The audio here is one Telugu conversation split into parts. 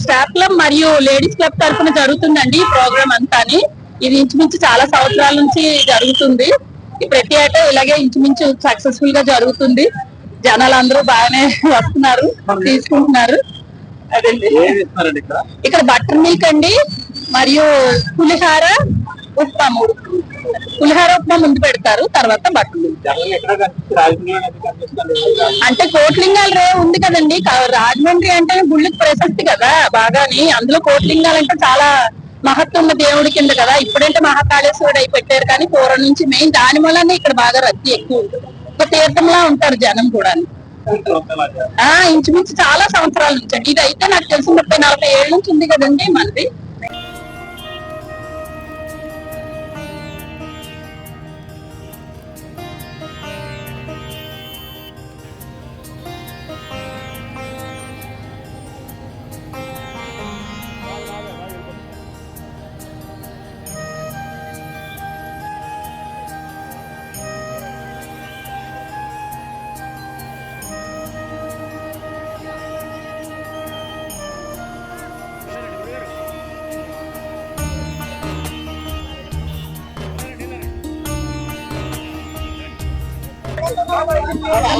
స్టాఫ్ క్లబ్ మరియు లేడీస్ క్లబ్ తరఫున జరుగుతుందండి ఈ ప్రోగ్రామ్ అంతాని. ఇది ఇంచుమించు చాలా సంవత్సరాల నుంచి జరుగుతుంది. ప్రతి ఏటా ఇలాగే ఇంచుమించు సక్సెస్ఫుల్ గా జరుగుతుంది. జనాలు అందరూ బాగానే వస్తున్నారు, తీసుకుంటున్నారు. అదండి. ఇక్కడ బటర్ మిల్క్ అండి, మరియు పులిహార ఉప్మా, పులిహార ఉప్మా ముందు పెడతారు, తర్వాత బటర్ మిల్క్. అంటే కోట్లింగాల రే ఉంది కదండి, రాజమండ్రి అంటే గుళ్ళకి ప్రశస్తి కదా బాగాని. అందులో కోట్లింగాలు అంటే చాలా మహత్వం ఉన్న దేవుడి కింద కదా. ఇప్పుడంటే మహాకాళేశ్వరుడు అయి పెట్టారు, కానీ పూర్వం నుంచి మెయిన్ దాని వల్లనే ఇక్కడ బాగా రద్దీ ఎక్కువ ఉంటుంది. ఒక తీర్థంలా ఉంటారు జనం కూడా. ఇంచుమించు చాలా సంవత్సరాల నుంచి. ఇది అయితే నాకు తెలిసి 30-40 ఏళ్ళ నుంచి ఉంది కదండి మనది.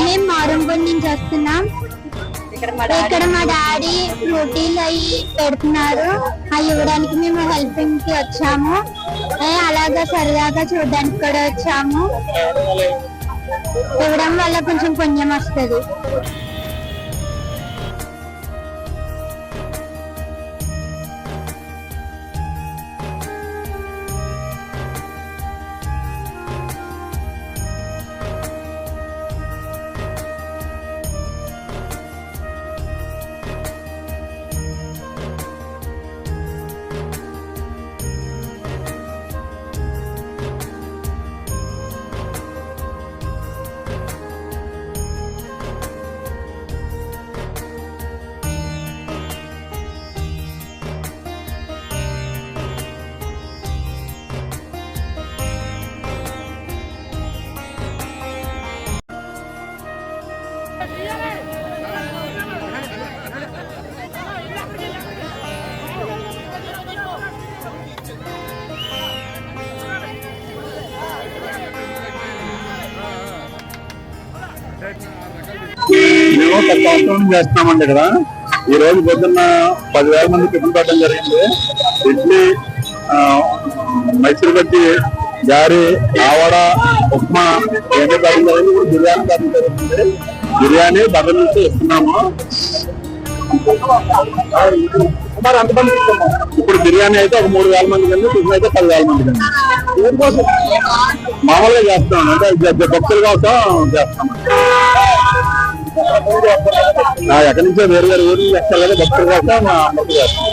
మేము మారంపూడి నుంచి వస్తున్నాం. ఇక్కడ మా డాడీ ఫ్రూటీలు అవి పెడుతున్నారు, అవి ఇవ్వడానికి మేము హెల్పింగ్ కి వచ్చాము. అలాగా సరదాగా చూడడానికి కూడా వచ్చాము. ఇవ్వడం వల్ల కొంచెం పుణ్యం వస్తుంది. మేము కొత్త సంవత్సరం చేస్తున్నామండి. ఇక్కడ ఈ రోజు పొద్దున్న 10,000 మంది టిఫిన్ పెట్టడం జరిగింది. ఇడ్లీ, మైసూర్ బజ్జీ, గారి, ఆవడ, ఉప్మా ఇవన్నీ పెట్టడం జరిగింది. బిర్యానీ పెట్టడం జరుగుతుంది. బిర్యానీ బటర్ నుంచి ఇస్తున్నాము. ఇప్పుడు బిర్యానీ అయితే ఒక 3,000 మంది కండి, టిఫిన్ అయితే 10,000 మంది కండి. మామూలుగా చేస్తున్నాం, అంటే భక్తుల కోసం చేస్తాం. ఎక్కడి నుంచో వేరు వేరు ఊర్లు ఎక్కడ భక్తుల కోసం చేస్తాం.